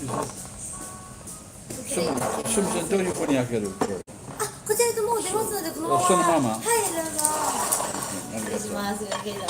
すみません、どういうふうに開ける？これ。あ、こちらともう出ますので、このまま。そのまま。はい、どうぞ。失礼します。よければ。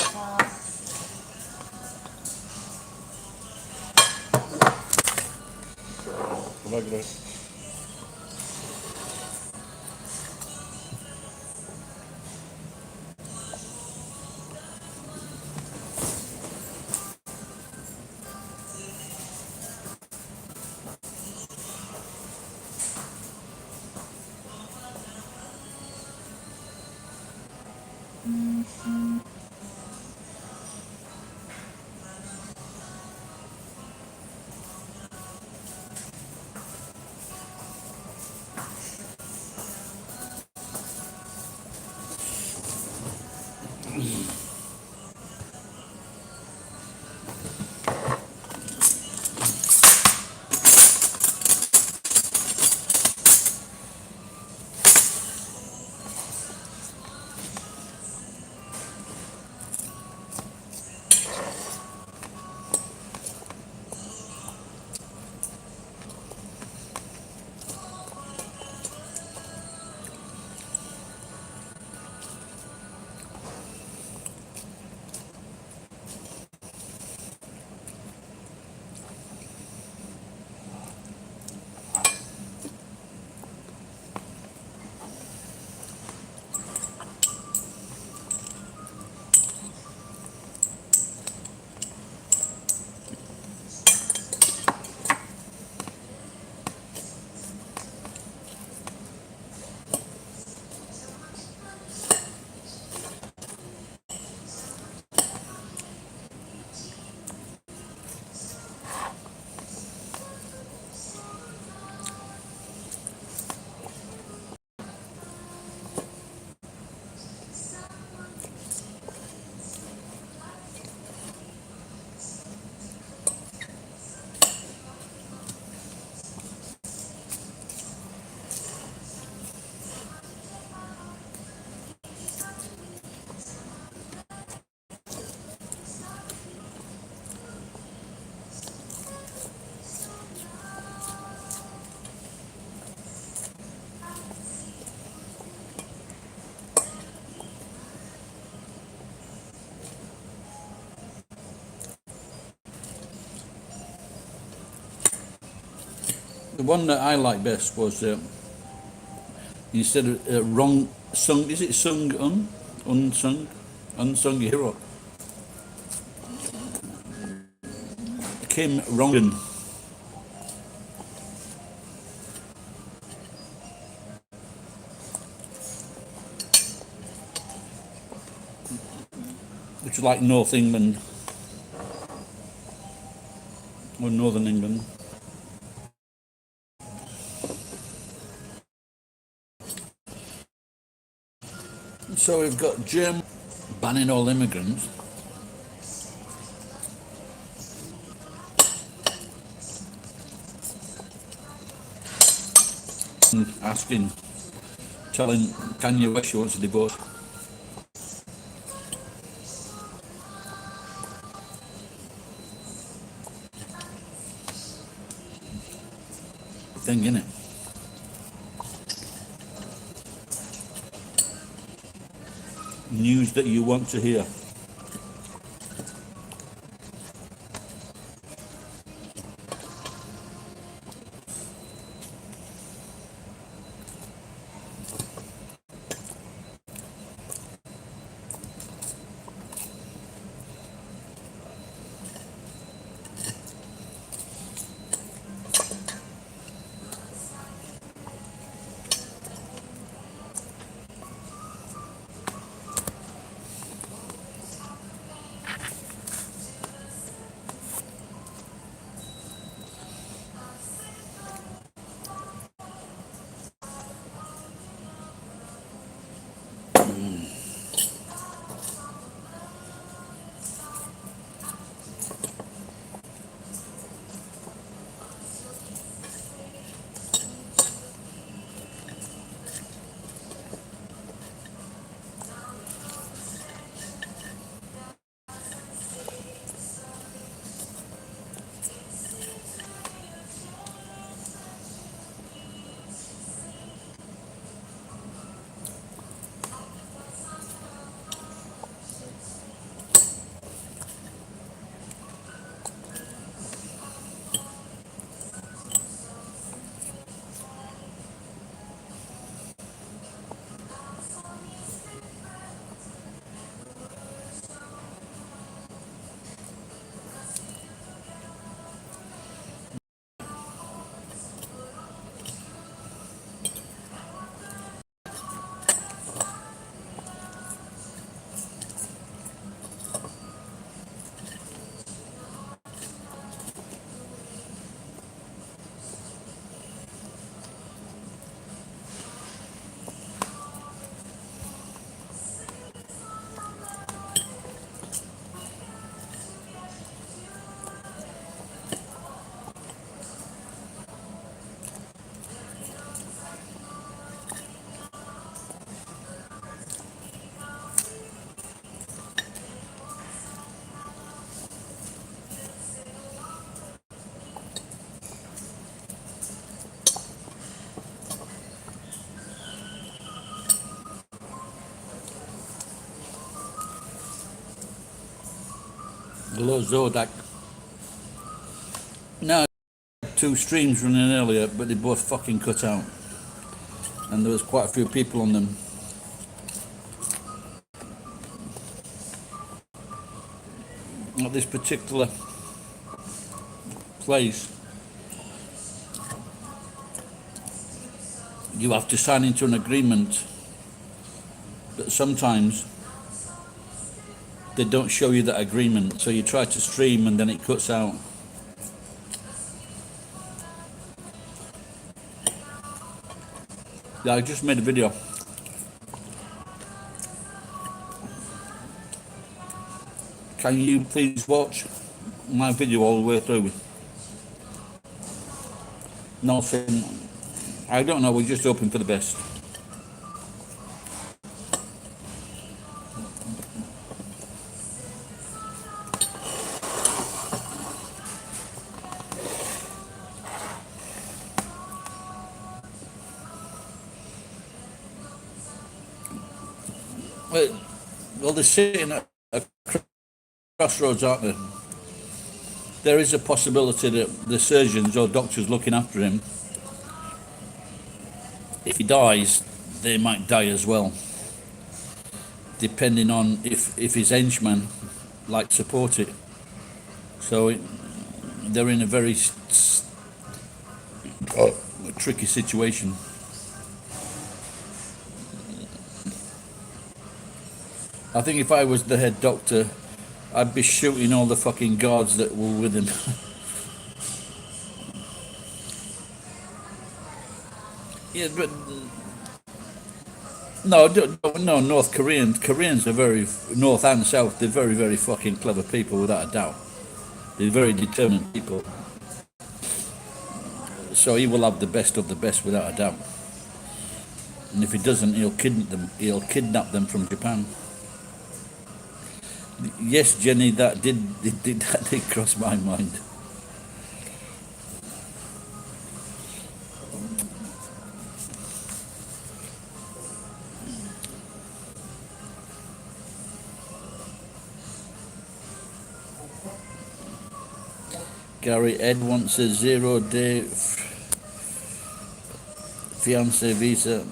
The one that I liked best was instead of wrong sung. Is it sung unsung, unsung hero? Kim Rongan. Which is like North England or Northern England. So we've got Germany banning all immigrants. Asking, telling Kanye West she wants a divorce. Thing, innit? News that you want to hear. Hello, Zodak. Now, two streams running earlier, but they both fucking cut out. And there was quite a few people on them. At this particular place, you have to sign into an agreement that sometimes they don't show you that agreement, so you try to stream and then it cuts out. Yeah, I just made a video. Can you please watch my video all the way through? Nothing. I don't know, we're just hoping for the best. Well, they're sitting at a crossroads, aren't they? There is a possibility that the surgeons or doctors looking after him, if he dies, they might die as well, depending on if his henchmen like support it. So they're in a very tricky situation. I think if I was the head doctor, I'd be shooting all the fucking guards that were with him. Yeah, but no, North Koreans are very, North and South, they're very, very fucking clever people, without a doubt. They're very determined people. So he will have the best of the best, without a doubt. And if he doesn't, he'll kidnap them from Japan. Yes, Jenny, that did cross my mind. Gary Ed wants a 0-day fiance visa.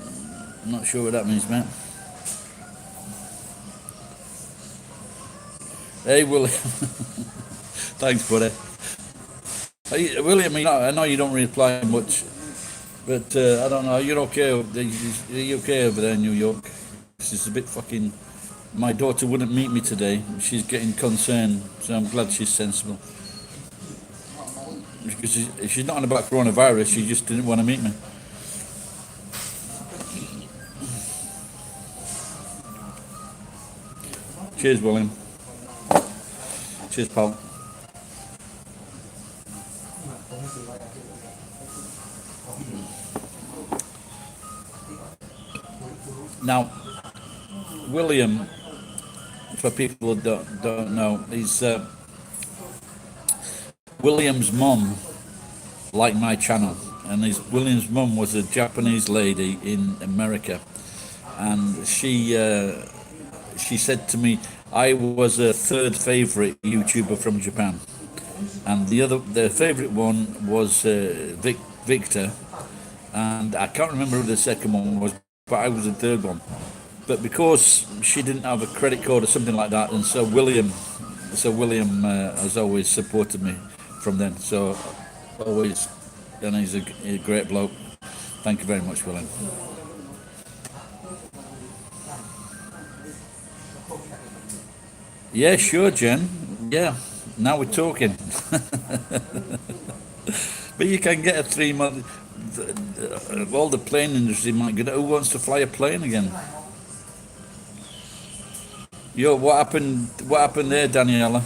I'm not sure what that means, mate. Hey, William. Thanks, buddy. Hey, William, I know you don't reply much, but I don't know. You're okay? Are you okay over there in New York? This is a bit fucking. My daughter wouldn't meet me today. She's getting concerned, so I'm glad she's sensible. Because she's not on about coronavirus. She just didn't want to meet me. Cheers, William. Cheers, pal. Now, William, for people who don't know, he's William's mum liked my channel, and William's mum was a Japanese lady in America, and she said to me, I was a third favorite YouTuber from Japan, and the favorite one was Victor, and I can't remember who the second one was, but I was the third one. But because she didn't have a credit card or something like that, and so William has always supported me from then. So always, and he's a great bloke. Thank you very much, William. Yeah, sure, Jen. Yeah, now we're talking. But you can get a 3-month. All the plane industry might get. Who wants to fly a plane again? Yo, what happened? What happened there, Daniela?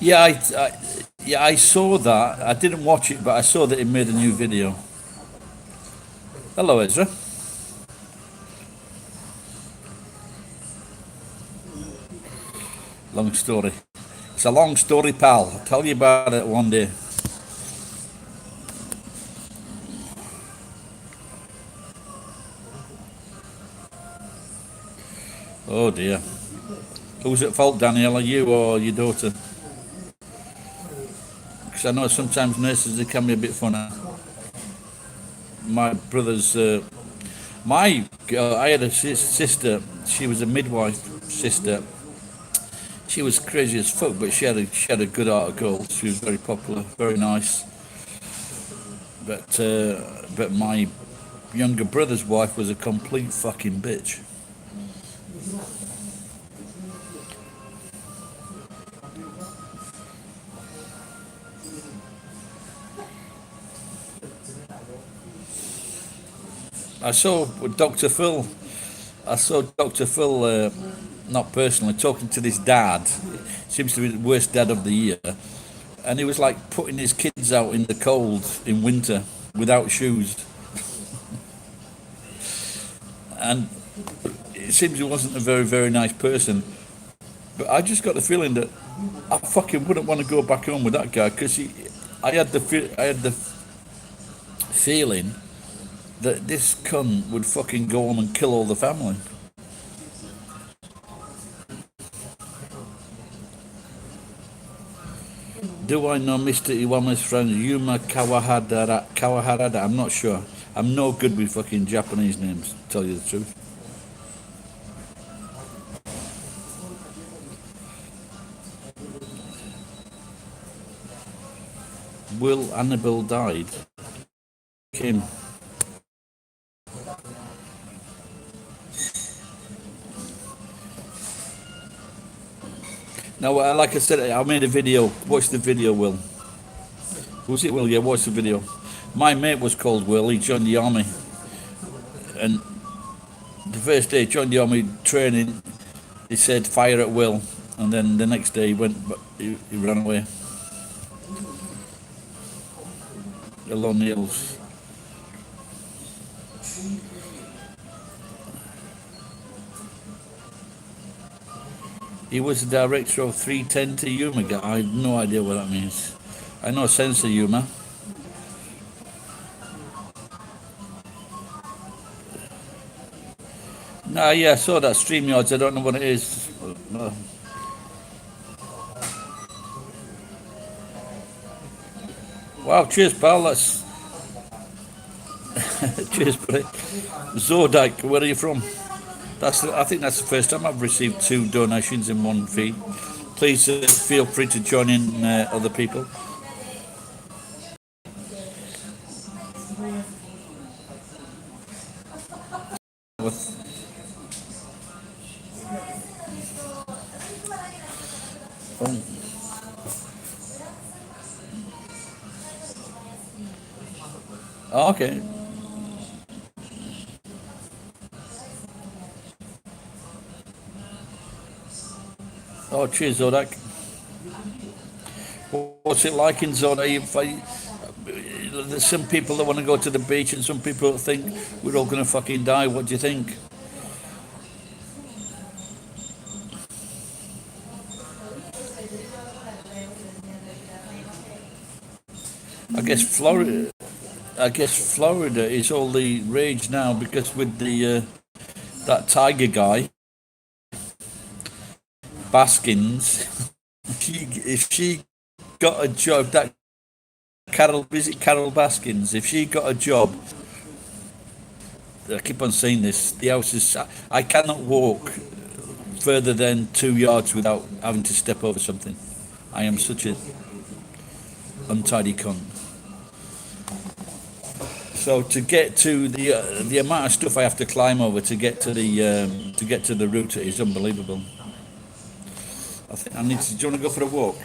Yeah, Yeah, I saw that. I didn't watch it, but I saw that he made a new video. Hello, Ezra. Long story. It's a long story, pal. I'll tell you about it one day. Oh dear. Who's at fault, Danielle? Are you or your daughter? Because I know sometimes nurses, they can be a bit funny. My brother's, I had a sister. She was a midwife sister. She was crazy as fuck, but she had a good heart of gold. She was very popular, very nice. But my younger brother's wife was a complete fucking bitch. I saw Dr. Phil. I saw Dr. Phil, not personally, talking to this dad. Seems to be the worst dad of the year. And he was like putting his kids out in the cold in winter without shoes. And it seems he wasn't a very, very nice person. But I just got the feeling that I fucking wouldn't want to go back home with that guy because I had the feeling that this cunt would fucking go home and kill all the family. Do I know Mr. Iwama's friend Yuma Kawaharada? I'm not sure. I'm no good with fucking Japanese names, to tell you the truth. Will Annabelle died? Kim. Now, like I said, I made a video. Watch the video, Will. Was it Will? Yeah, watch the video. My mate was called Will. He joined the army. And the first day he joined the army training, he said, fire at Will. And then the next day he went, but he ran away. Along the hills. He was the director of 310 to Yuma. I have no idea what that means. I know Sensor Yuma. Nah, yeah, I saw that StreamYards. I don't know what it is. Wow, cheers, pal. That's cheers, buddy. Zodike, where are you from? I think that's the first time I've received 2 donations in one feed. Please feel free to join in other people. Oh, okay. Oh, cheers, Zodak. What's it like in Zodak? There's some people that want to go to the beach and some people that think we're all going to fucking die. What do you think? I guess Florida is all the rage now because with the that tiger guy, Baskins. If she got a job, that Carol Baskins? If she got a job, I keep on saying this. The house is. I cannot walk further than 2 yards without having to step over something. I am such a untidy cunt. So to get to the amount of stuff I have to climb over to get to the router is unbelievable. I think I need to. Do you want to go for a walk?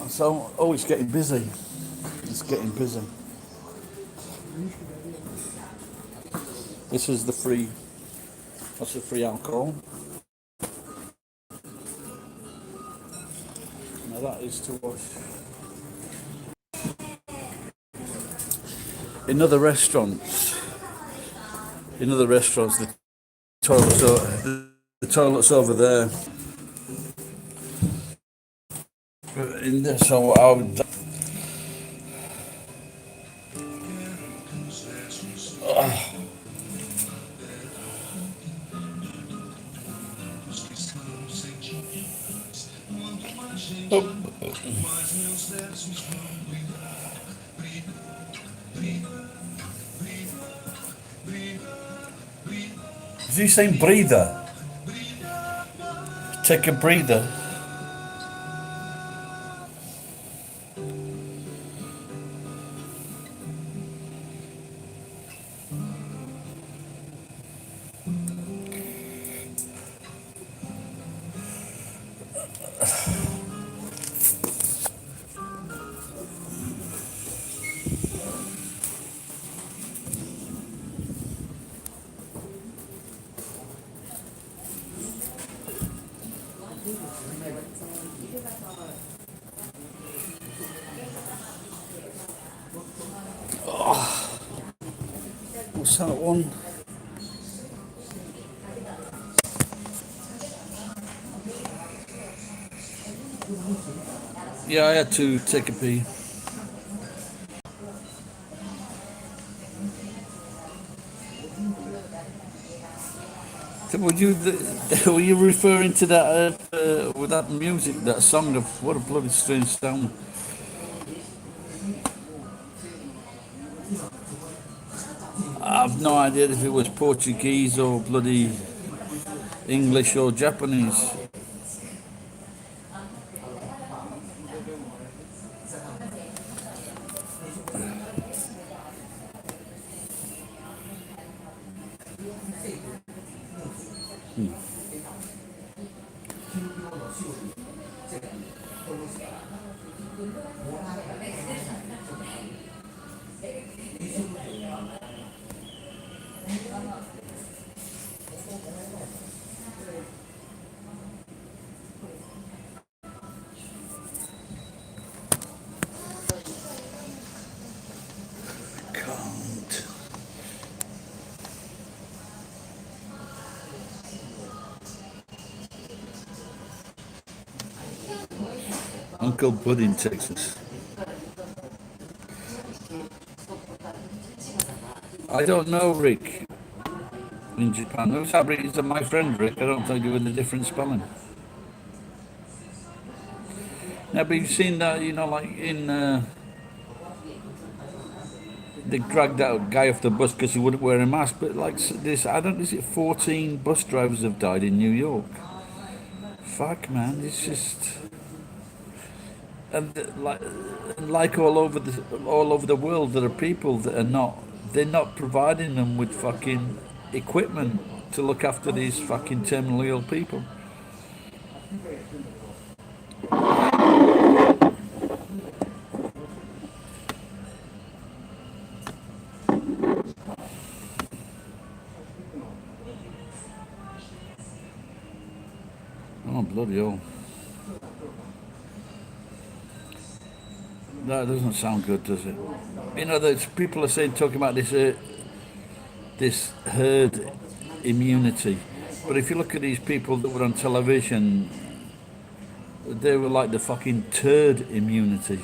So, oh, it's getting busy. It's getting busy. This is the free That's a free alcohol. Now that is to wash. In other restaurants, the toilet's over there. In this, so I would. Is he saying breather? Take a breather. What's that one? Yeah, I had to take a pee. So were you referring to that with that music, that song of what a bloody strange sound? I've no idea if it was Portuguese or bloody English or Japanese. Can't. Uncle Bud in Texas. I don't know, Rick. In Japan, who's that? Rick? Is that my friend Rick? I don't think you with a different spelling. Now, but you've seen that, like in they dragged that guy off the bus because he wouldn't wear a mask. But like this, I don't. Is it 14 bus drivers have died in New York? Fuck, man, it's just. And like all over the world, there are people that are not. They're not providing them with fucking equipment to look after these fucking terminally ill people. Oh bloody hell! That doesn't sound good, does it? There's people are saying talking about this herd immunity, but if you look at these people that were on television, they were like the fucking turd immunity.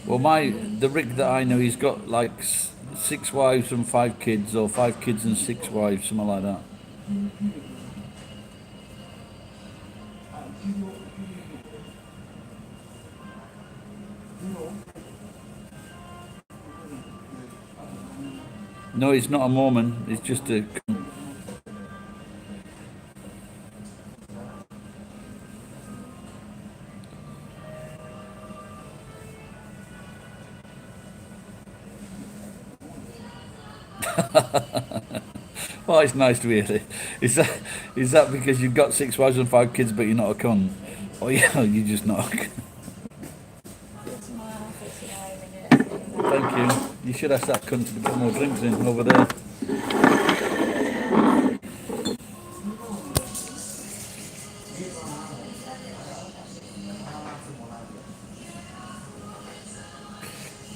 Well, the Rick that I know, he's got like 6 wives and 5 kids, or 5 kids and 6 wives, something like that. No, he's not a Mormon. He's just a. Oh, it's nice to hear it. Is that because you've got 6 wives and 5 kids, but you're not a cunt, or you're just not a cunt? should ask that cunt to put more drinks in over there.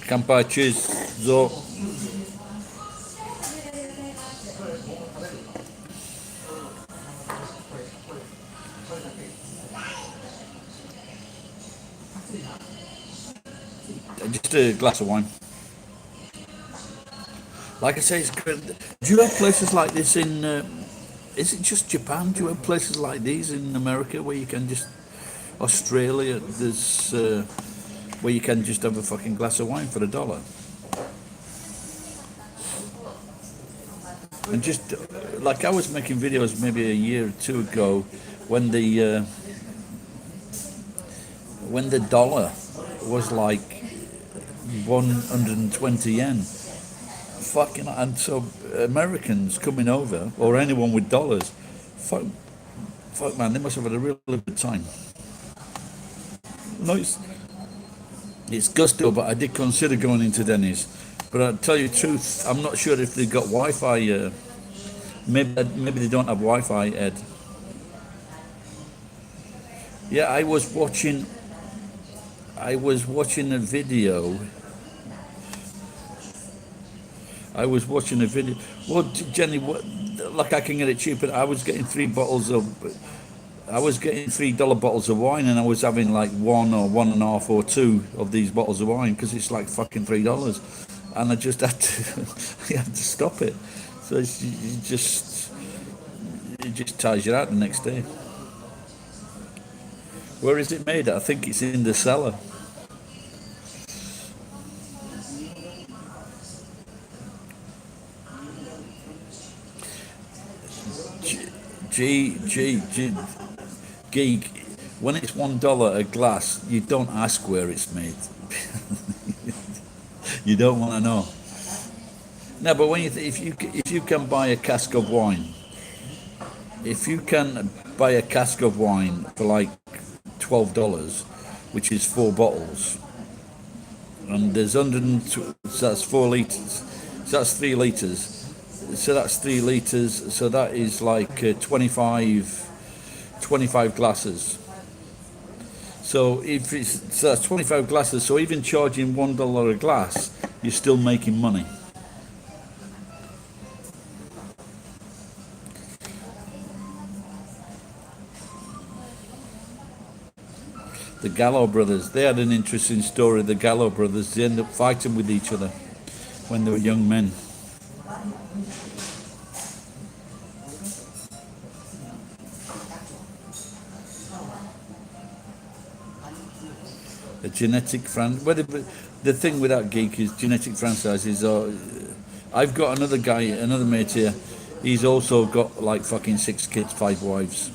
Kanpai, cheers, Zo. Just a glass of wine. Like I say, it's good. Do you have places like this in? Is it just Japan? Do you have places like these in America where you can just? Australia, there's where you can just have a fucking glass of wine for $1. And just like I was making videos maybe a year or two ago when the dollar was like 120 yen. Fucking, and so Americans coming over or anyone with dollars, fuck man, they must have had a really good time. No, it's gusto, but I did consider going into Denny's. But I'll tell you the truth, I'm not sure if they've got Wi-Fi. Maybe they don't have Wi-Fi, Ed. Yeah, I was watching a video. Well, Jenny, like I can get it cheaper. I was getting $3 bottles of wine, and I was having like one or one and a half or two of these bottles of wine because it's like fucking $3, and I just had to, I had to stop it. So it just ties you out the next day. Where is it made? I think it's in the cellar. Geek, when it's $1 a glass, you don't ask where it's made. You don't want to know. No, but when if you can buy a cask of wine, if you can buy a cask of wine for like $12, which is 4 bottles, and there's 102, so that's 4 liters, so that's 3 liters. So that's 3 liters. So that is like 25 glasses. So so that's 25 glasses. So even charging $1 a glass, you're still making money. The Gallo brothers, they had an interesting story. The Gallo brothers, they ended up fighting with each other when they were young men. A genetic franchise. Well, the thing with that geek is genetic franchises are. I've got another guy, another mate here. He's also got like fucking 6 kids, 5 wives.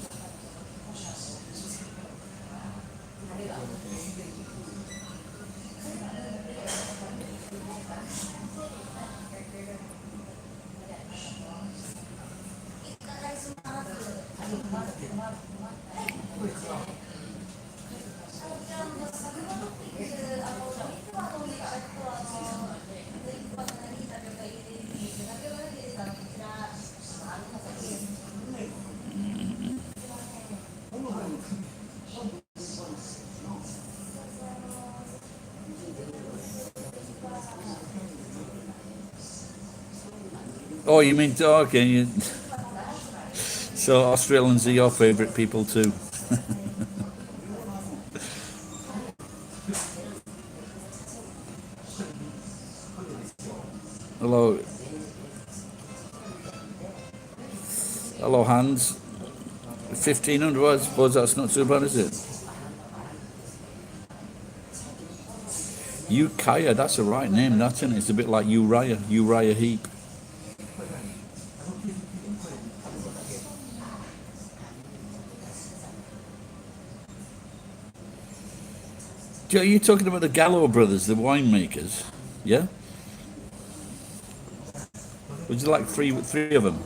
Oh, you mean okay? So Australians are your favourite people too. Hello, hello, Hans. 1,500. I suppose that's not too bad, is it? Ukiah, that's the right name. That's it. It's a bit like Uriah Heep. Are you talking about the Gallo brothers, the winemakers? Yeah? Would you like three of them?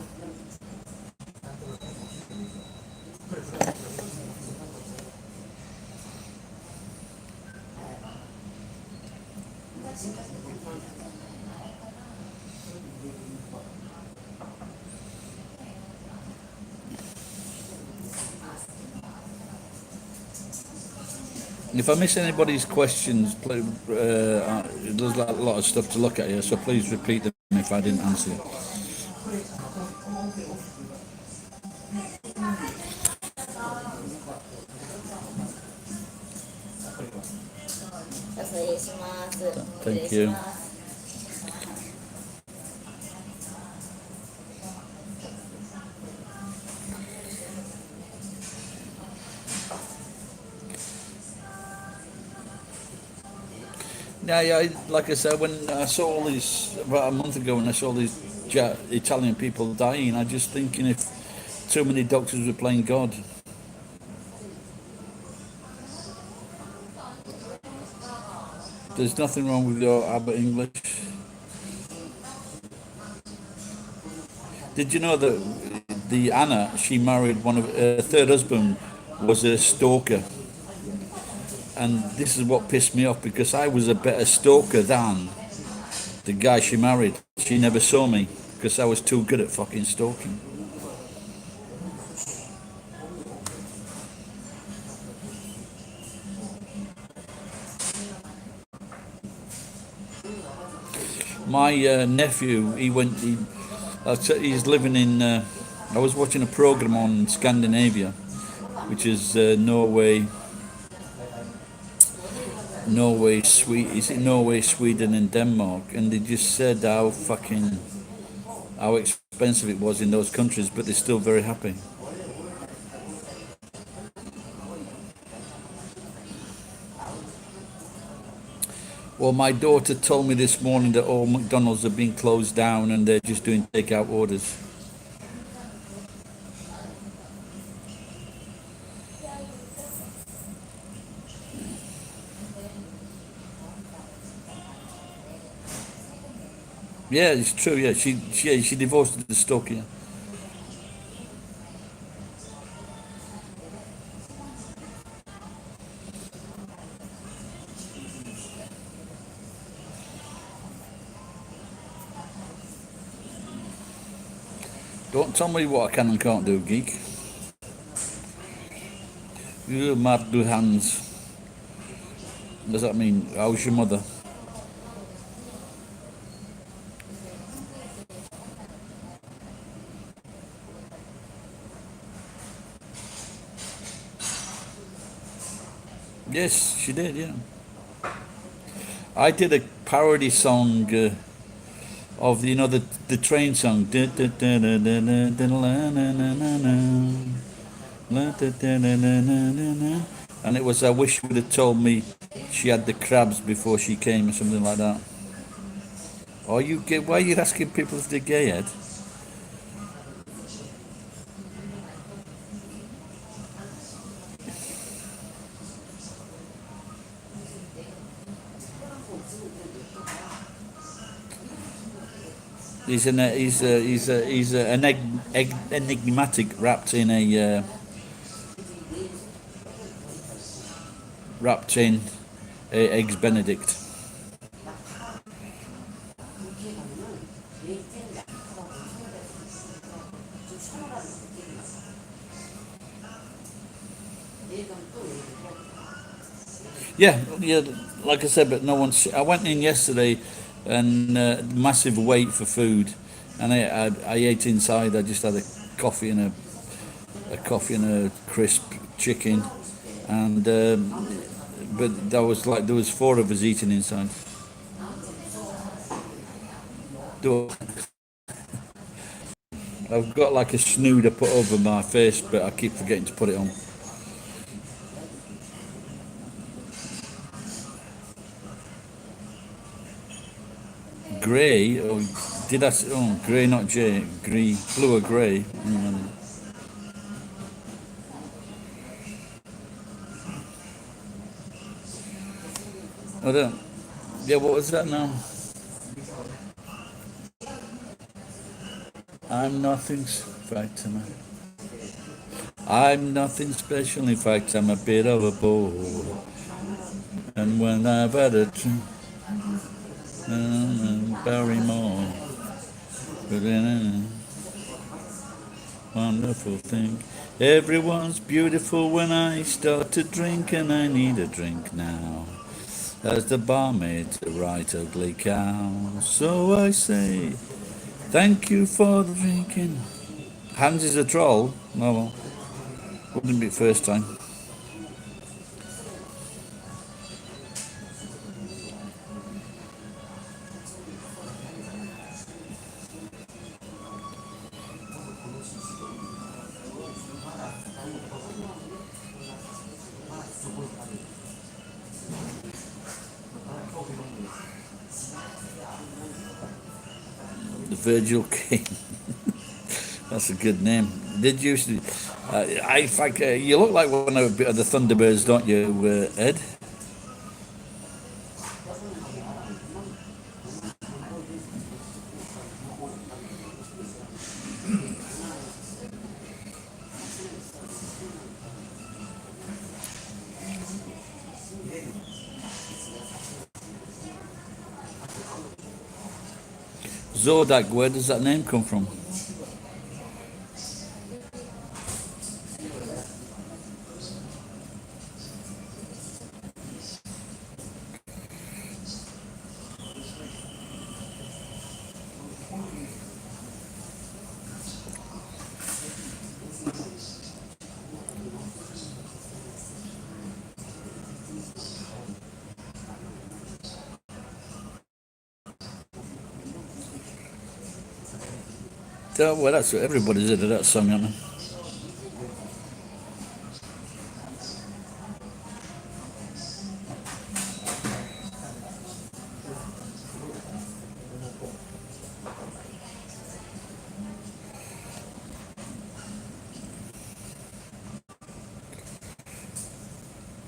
If I miss anybody's questions, there's a lot of stuff to look at here, so please repeat them if I didn't answer. Thank you. Yeah, like I said, when I saw all these about a month ago, when I saw these Italian people dying, I just thinking if too many doctors were playing God. There's nothing wrong with your Abbott English. Did you know that the Anna, she married one of her third husband was a stalker, and this is what pissed me off because I was a better stalker than the guy she married. She never saw me because I was too good at fucking stalking. My nephew, he's living in. I was watching a program on Scandinavia, which is Norway, Sweden, and Denmark, and they just said how expensive it was in those countries, but they're still very happy. Well, my daughter told me this morning that all McDonald's have been closed down and they're just doing takeout orders. Yeah, it's true. Yeah, she divorced the stalker. Don't tell me what I can and can't do, geek. You mad do hands. What does that mean? How's your mother? Yes, she did. Yeah, I did a parody song of the train song. And it was I wish you would have told me she had the crabs before she came or something like that. Are you gay? Why are you asking people if they're gay, Ed? He's an enigmatic wrapped in eggs Benedict. Yeah, like I said, but no one's. I went in yesterday, and massive wait for food, and I ate inside. I just had a coffee and a crisp chicken, and but there was four of us eating inside. I've got like a snood I put over my face, but I keep forgetting to put it on. Grey, or did I say, oh, grey, not J, grey, blue or grey. I don't, yeah, what was that now? I'm nothing, Fatima. I'm nothing special, in fact, I'm a bit of a bore. And when I've had a drink, Barrymore, but in a wonderful thing. Everyone's beautiful when I start to drink, and I need a drink now. As the barmaid's a right ugly cow. So I say, thank you for the drinking. Hans is a troll. No, well, wouldn't be first time. The Virgil King. That's a good name. Did you? In fact, you look like one of the Thunderbirds, don't you, Ed? Zodak. Where does that name come from? Oh, well, that's what everybody's into that song, aren't they?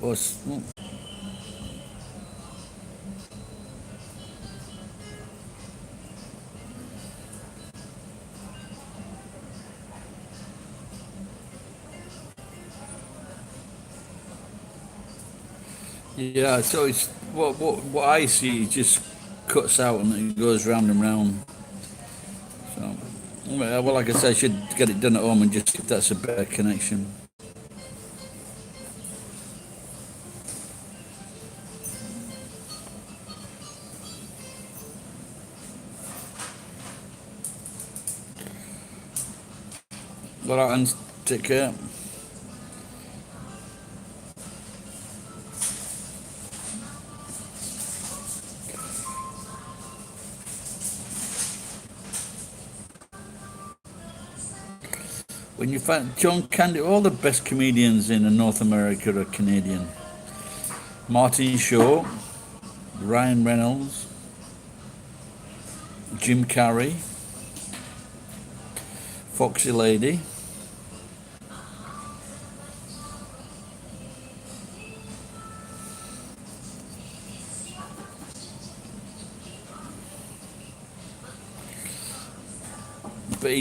Well, yeah, so it's what I see just cuts out and it goes round and round. So, well, like I said, I should get it done at home and just see if that's a better connection. All right, and take care. When you find John Candy, all the best comedians in North America are Canadian. Martin Shaw, Ryan Reynolds, Jim Carrey, Foxy Lady. But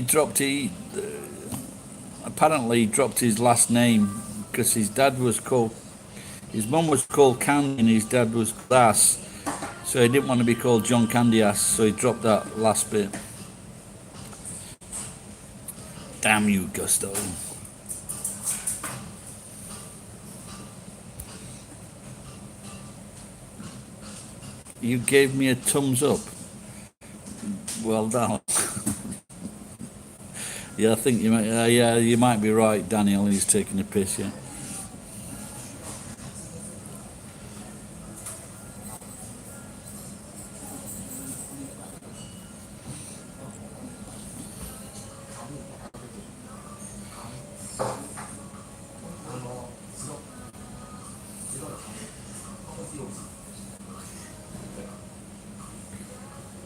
apparently dropped his last name because his dad was called, his mum was called Candy and his dad was Ass. So he didn't want to be called John Candy Ass, so he dropped that last bit. Damn you, Gusto. You gave me a thumbs up. Well done. Yeah, I think you might. Yeah, you might be right, Daniel. He's taking a piss. Yeah.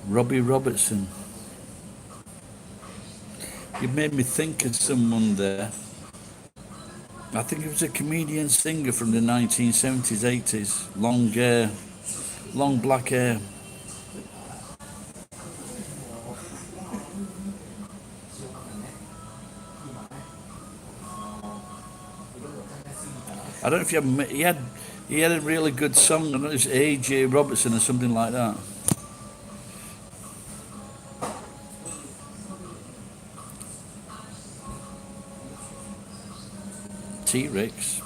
Robbie Robertson. You made me think of someone there. I think it was a comedian singer from the 1970s, 80s. Long hair, long black hair. I don't know if you ever he had a really good song. I don't know, it was A.J. Robertson or something like that. T-Rex.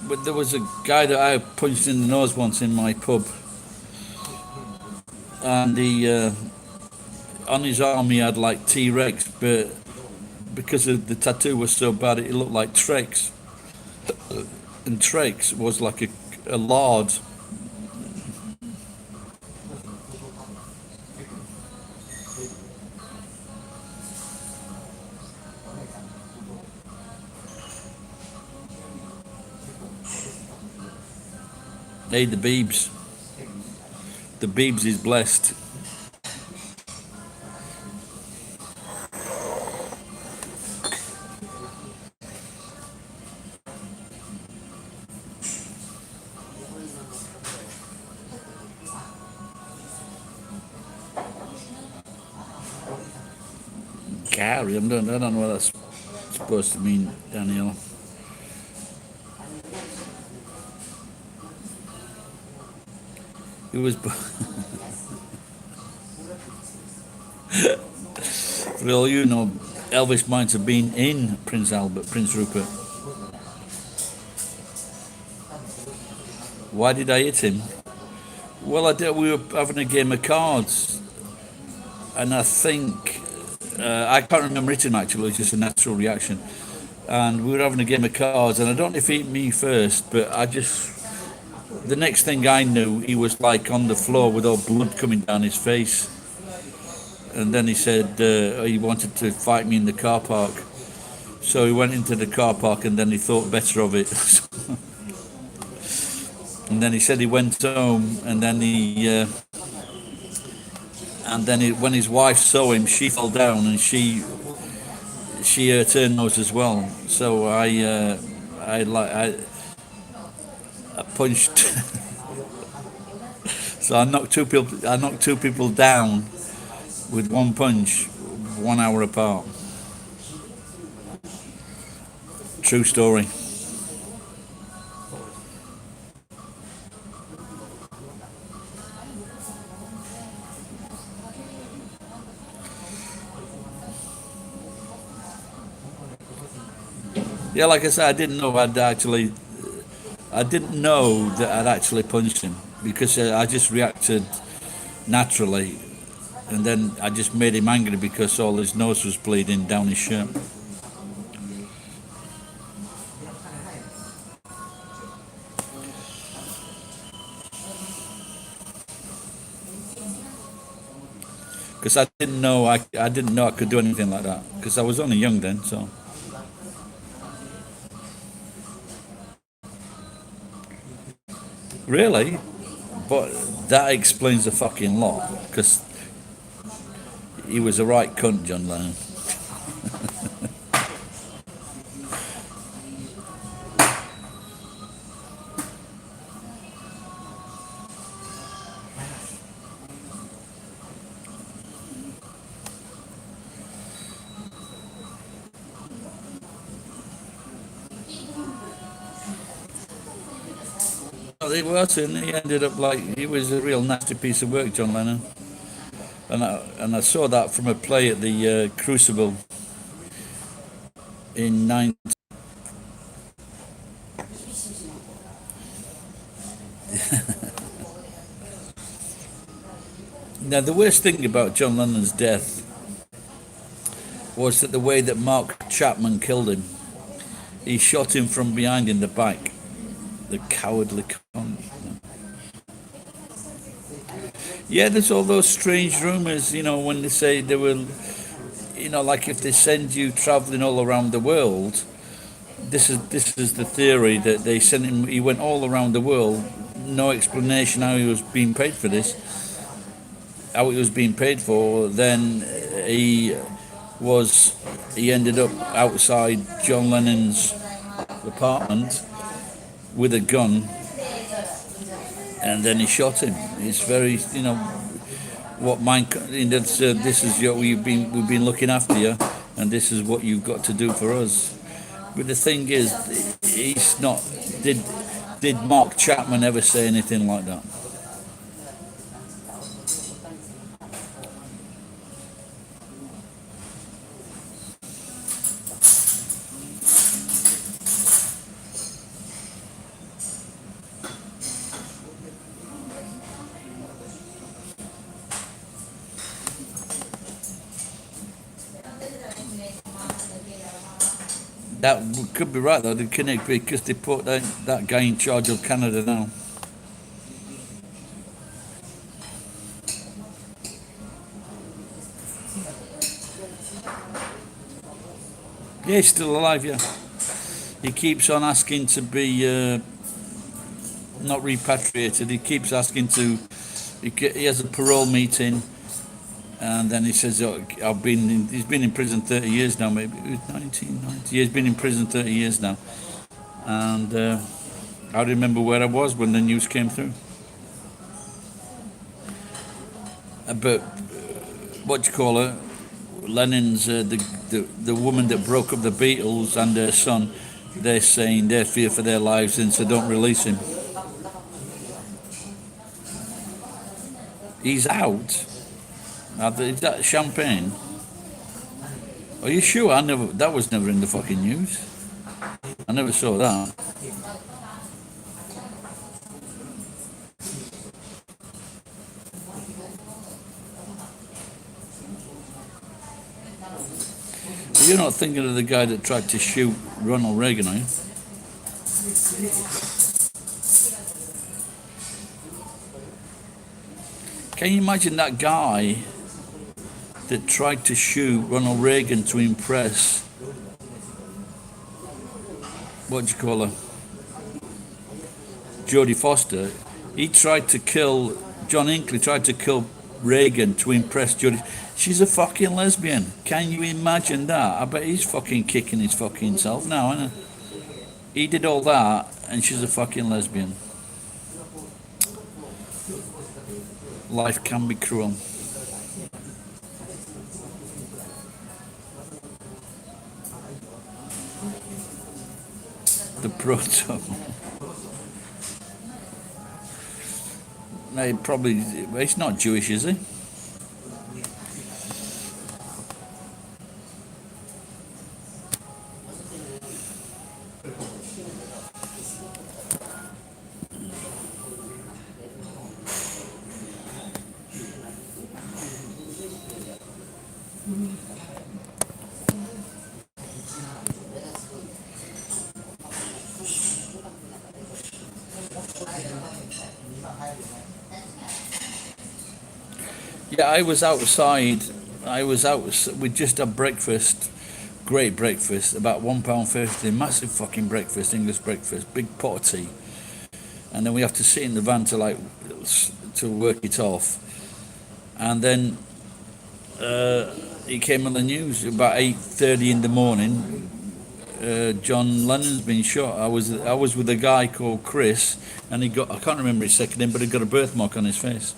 But there was a guy that I punched in the nose once in my pub, and he on his arm he had like T-Rex, but because of the tattoo was so bad, it looked like Trex, and Trex was like a lard. Hey, the Beebs. The Beebs is blessed. Gary, I don't know what that's supposed to mean, Daniel. It was. For all you know, Elvis might have been in Prince Rupert. Why did I hit him? Well, we were having a game of cards, and I think I can't remember hitting actually. It was just a natural reaction, and we were having a game of cards, and I don't know if he hit me first, but the next thing I knew, he was like on the floor with all blood coming down his face. And then he said he wanted to fight me in the car park. So he went into the car park and then he thought better of it. And then he said he went home and then when his wife saw him, she fell down and she hurt her nose as well. So I punched. So I knocked two people down with one punch, 1 hour apart. True story. Yeah, like I said, I didn't know that I'd actually punched him because I just reacted naturally, and then I just made him angry because all his nose was bleeding down his shirt. Because I didn't know I could do anything like that because I was only young then. So really, but that explains a fucking lot because he was a right cunt, John Lennon. He was, and he ended up he was a real nasty piece of work, John Lennon. And I saw that from a play at the Crucible in 19. Now, the worst thing about John Lennon's death was that the way that Mark Chapman killed him, he shot him from behind in the back. The cowardly cunt. Yeah, there's all those strange rumours, when they say they will, like if they send you travelling all around the world, this is the theory that they sent him, he went all around the world, no explanation how he was being paid for this, how it was being paid for, then he ended up outside John Lennon's apartment with a gun, and then he shot him. It's very, this is we've been looking after you, and this is what you've got to do for us. But the thing is, Did Mark Chapman ever say anything like that? That could be right though, the Kinnick, because they put that guy in charge of Canada now. Yeah, he's still alive, yeah. He keeps on asking to be not repatriated. He keeps asking to. He has a parole meeting, and then he says, oh, he's been in prison 30 years now, maybe. It was 1990. Yeah, he's been in prison 30 years now. And I remember where I was when the news came through. But what you call her? Lennon's the woman that broke up the Beatles and her son. They're saying they fear for their lives and so don't release him. He's out. Is that champagne? Are you sure? That was never in the fucking news. I never saw that. You're not thinking of the guy that tried to shoot Ronald Reagan, are you? Can you imagine that guy that tried to shoot Ronald Reagan to impress, what do you call her? Jodie Foster. He tried to kill, John Hinckley tried to kill Reagan to impress Jodie. She's a fucking lesbian. Can you imagine that? I bet he's fucking kicking his fucking self now, isn't he? He did all that and she's a fucking lesbian. Life can be cruel. The proto. No, he's not Jewish, is he? Yeah, I was outside. We just had breakfast. Great breakfast. About £1.50. Massive fucking breakfast. English breakfast. Big pot of tea. And then we have to sit in the van to work it off. And then it came on the news about 8:30 in the morning. John Lennon's been shot. I was with a guy called Chris, and I can't remember his second name, but he got a birthmark on his face.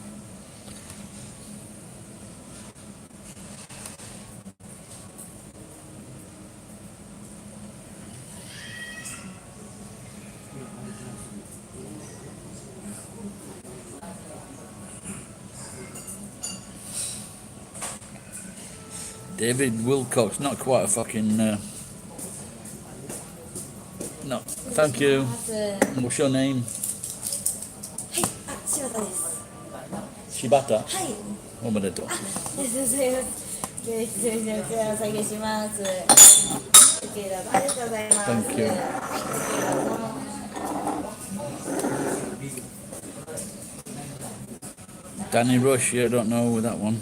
David Wilcox, not quite a fucking. No, thank you. What's your name? はい、あ、柴田です。Shibata. はい。おめでとう。失礼します。失礼します。お下げします。ありがとうございます。Thank you. Danny Rush, yeah, I don't know that one.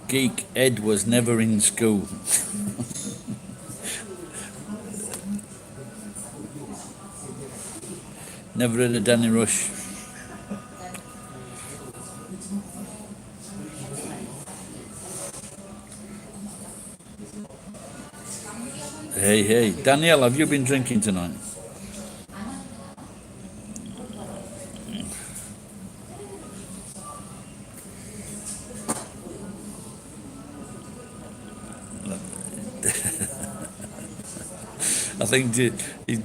Geek Ed was never in school. Never heard of Danny Rush. Hey, hey. Danielle, have you been drinking tonight? I think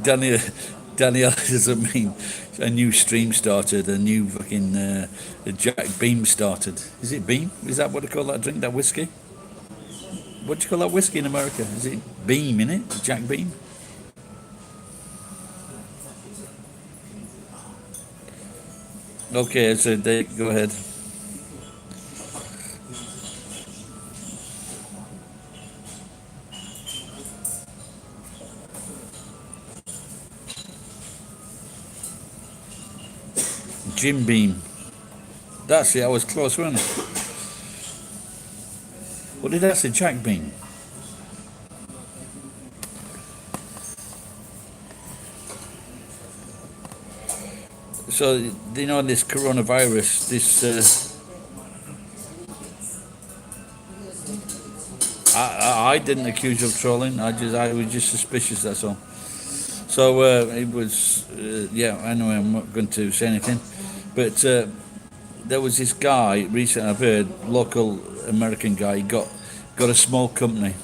Danielle doesn't mean a new stream started, a new fucking Jack Beam started. Is it Beam? Is that what they call that drink, that whiskey? What do you call that whiskey in America? Is it Beam, innit? Jack Beam? Okay, so Dave, go ahead. Jim Beam. That's it, I was close, wasn't it? What did I say? Jack Beam. So, you know, this coronavirus, this. I didn't accuse you of trolling. I was just suspicious. That's all. So it was, yeah. Anyway, I'm not going to say anything, but there was this guy recently. I've heard local American guy. He got a small company,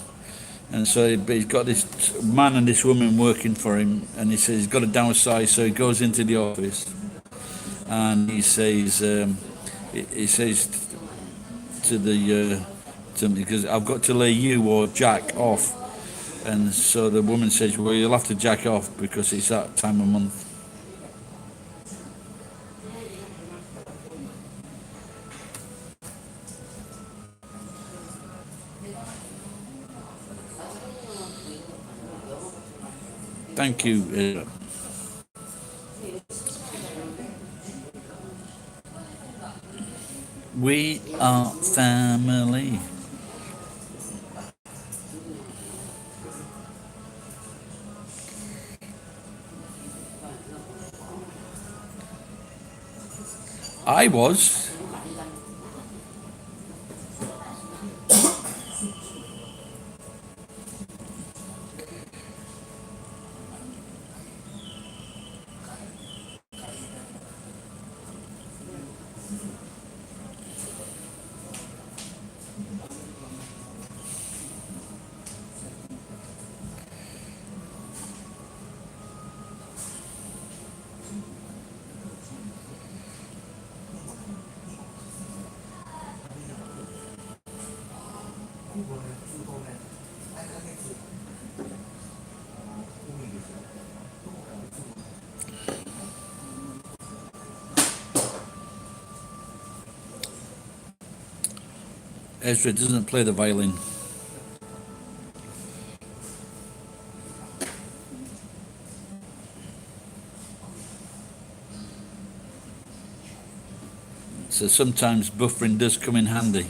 and so he's got this man and this woman working for him, and he says he's got to downsize. So he goes into the office, and he says to the to me, because I've got to lay you or Jack off. And so the woman says, well, you'll have to jack off because it's that time of month. Thank you. We are family. I was. Ezra doesn't play the violin. So sometimes buffering does come in handy.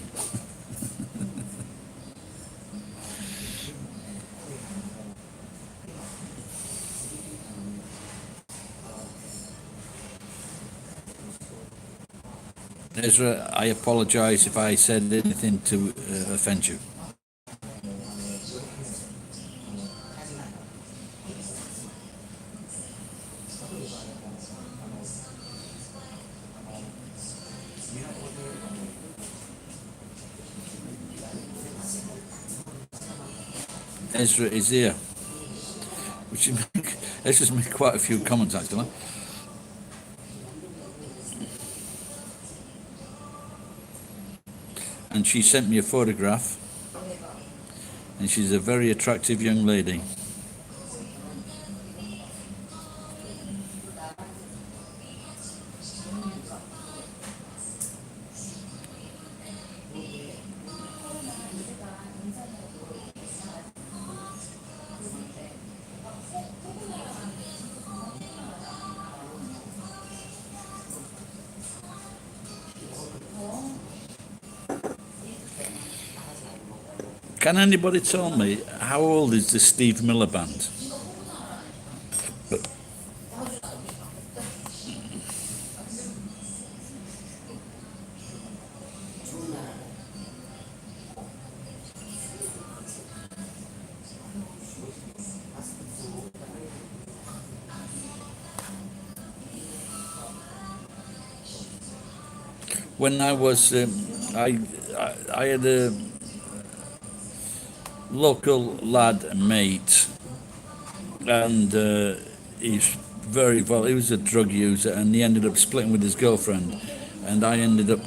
Ezra, I apologise if I said anything to offend you. Ezra is here. Which Ezra's made quite a few comments actually. And she sent me a photograph, and she's a very attractive young lady. Can anybody tell me how old is the Steve Miller Band? when I was, I had a local lad mate, and he's very well. He was a drug user, and he ended up splitting with his girlfriend, and I ended up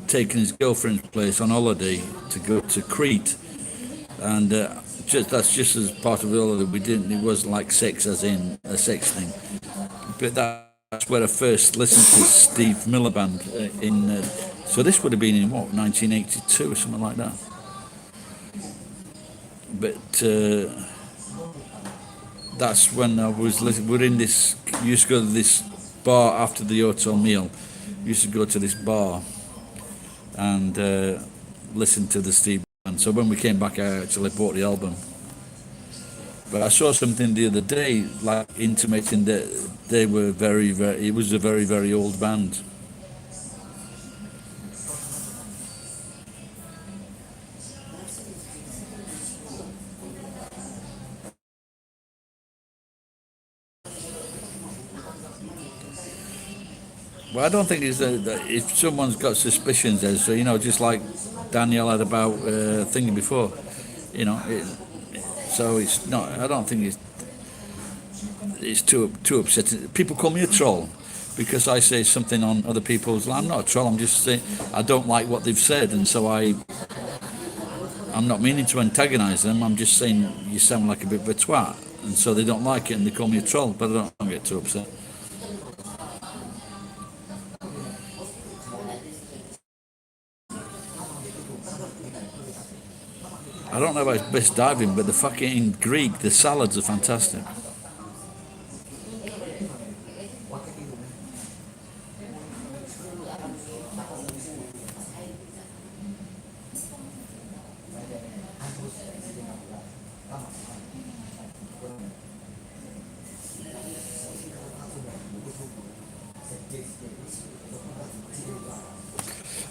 taking his girlfriend's place on holiday to go to Crete, and that's just as part of the holiday. We didn't. It wasn't like sex, as in a sex thing, but that's where I first listened to Steve Miller Band in. So this would have been in what, 1982 or something like that. But that's when I was listening. We're in this. Used to go to this bar after the hotel meal. Used to go to this bar and listen to the Steve Band. So when we came back, I actually bought the album. But I saw something the other day, like intimating that they were very, very. It was a very, very old band. Well, I don't think it's that if someone's got suspicions, as just like Daniel had about thinking before, you know. So it's not. I don't think it's too upsetting. People call me a troll because I say something on other people's. I'm not a troll. I'm just saying I don't like what they've said, and so I'm not meaning to antagonise them. I'm just saying you sound like a bit of a twat, and so they don't like it, and they call me a troll. But I don't get too upset. I don't know about his best diving, but the fucking Greek, the salads are fantastic.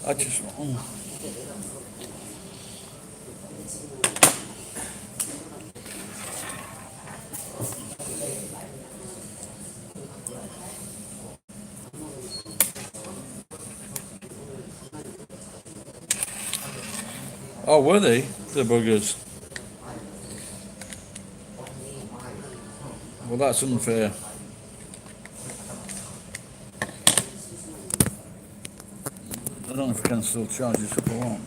I just. Oh, were they? The buggers. Well, that's unfair. I don't know if I can still charge this if I want.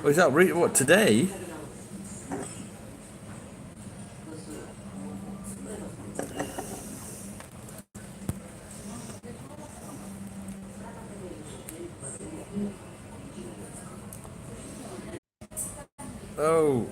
Oh, is that what, today? Oh.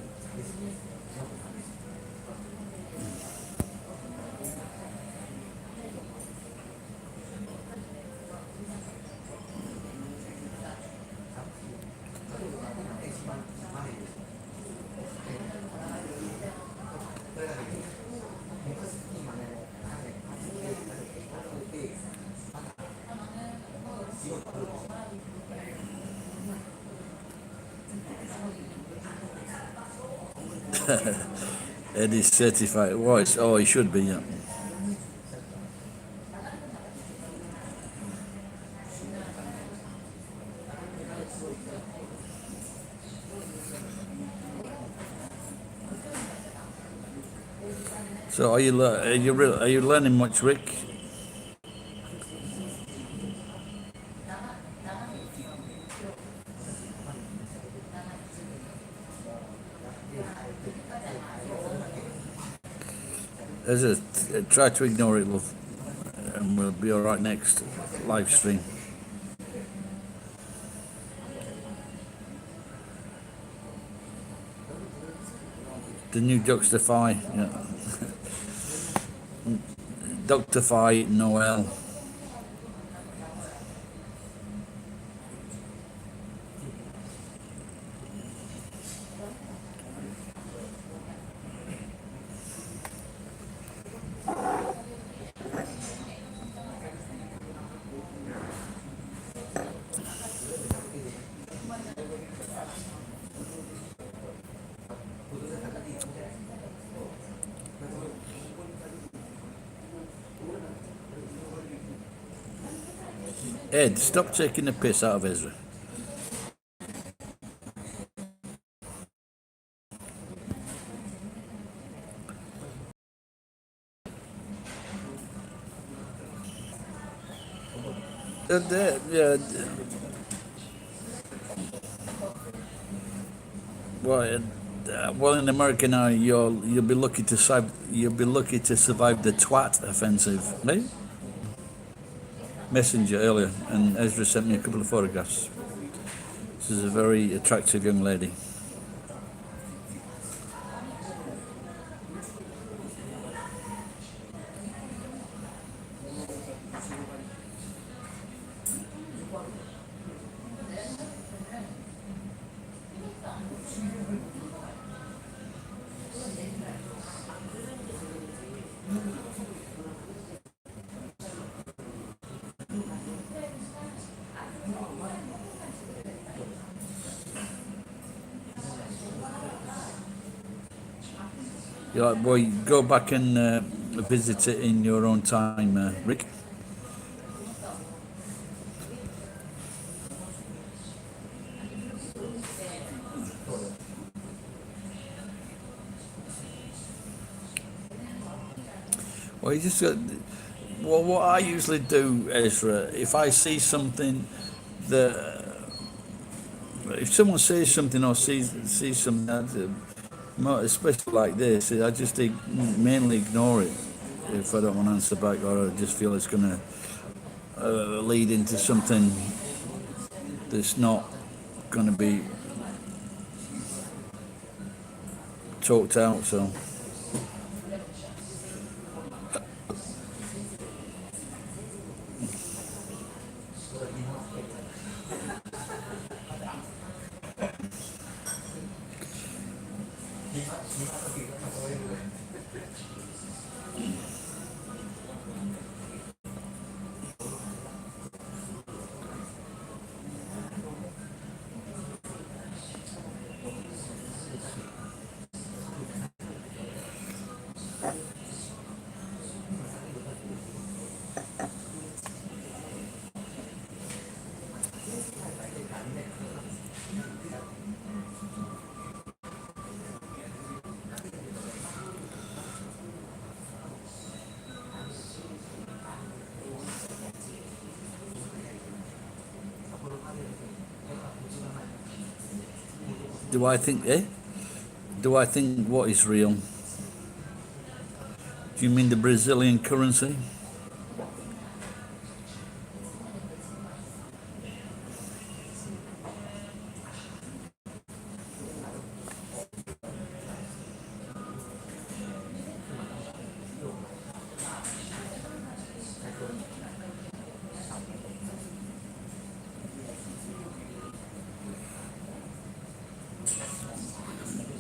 Eddie's certified. Oh, he should be, yeah. So are you learning much, Rick? Try to ignore it, love, and we'll be all right next live stream. The new Duxtify, yeah. Ductify Noel. Ed, stop taking the piss out of Ezra. Yeah, well, in America now, you'll be lucky to survive the twat offensive, right? Messenger earlier, and Ezra sent me a couple of photographs. This is a very attractive young lady. You're like, boy, go back and visit it in your own time, Rick. Well, you just well, what I usually do, Ezra, if I see something that, if someone says something or sees something, especially like this, I just mainly ignore it if I don't want to answer back, or I just feel it's going to lead into something that's not going to be talked out. So. Do I think, Do I think what is real? Do you mean the Brazilian currency?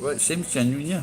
Well, it seems genuine, yeah.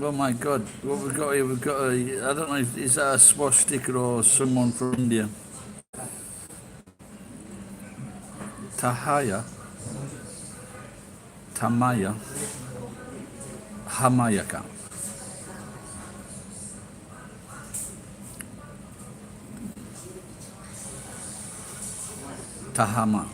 Oh my God! What we've got here? We've got a. I don't know. Is that a swastika or someone from India? Tahaya, Tamaya, Hamayaka. Tahama.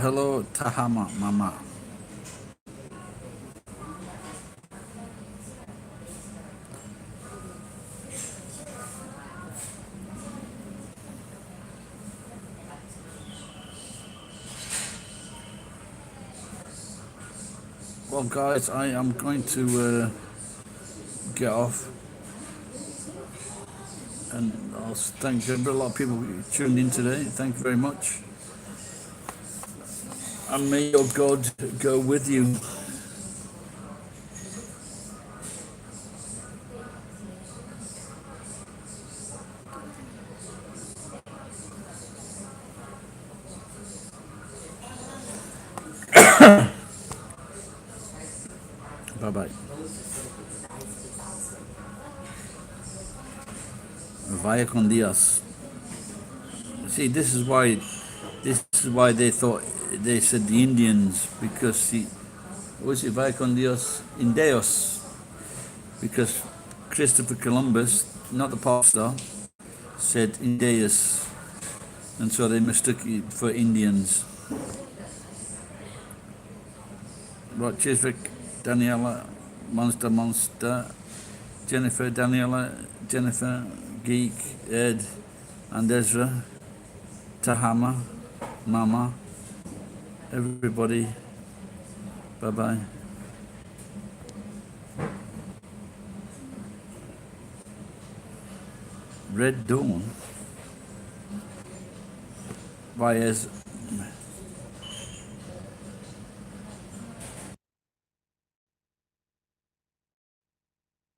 Hello, Tahama, Mama. Well, guys, I am going to get off, and I'll thank you. A lot of people tuned in today. Thank you very much, and may your God go with you. Bye bye. Vaya con Dios. See, this is why they thought they said the Indians, because was it Vaya con Dios? Indios, because Christopher Columbus, not the pop star, said Indios, and so they mistook it for Indians. Right, cheers, Vic, Daniela, Monster, Jennifer, Daniela, Jennifer, Geek, Ed, and Ezra, Tahama, Mama, everybody, bye-bye. Red Dawn, by Ez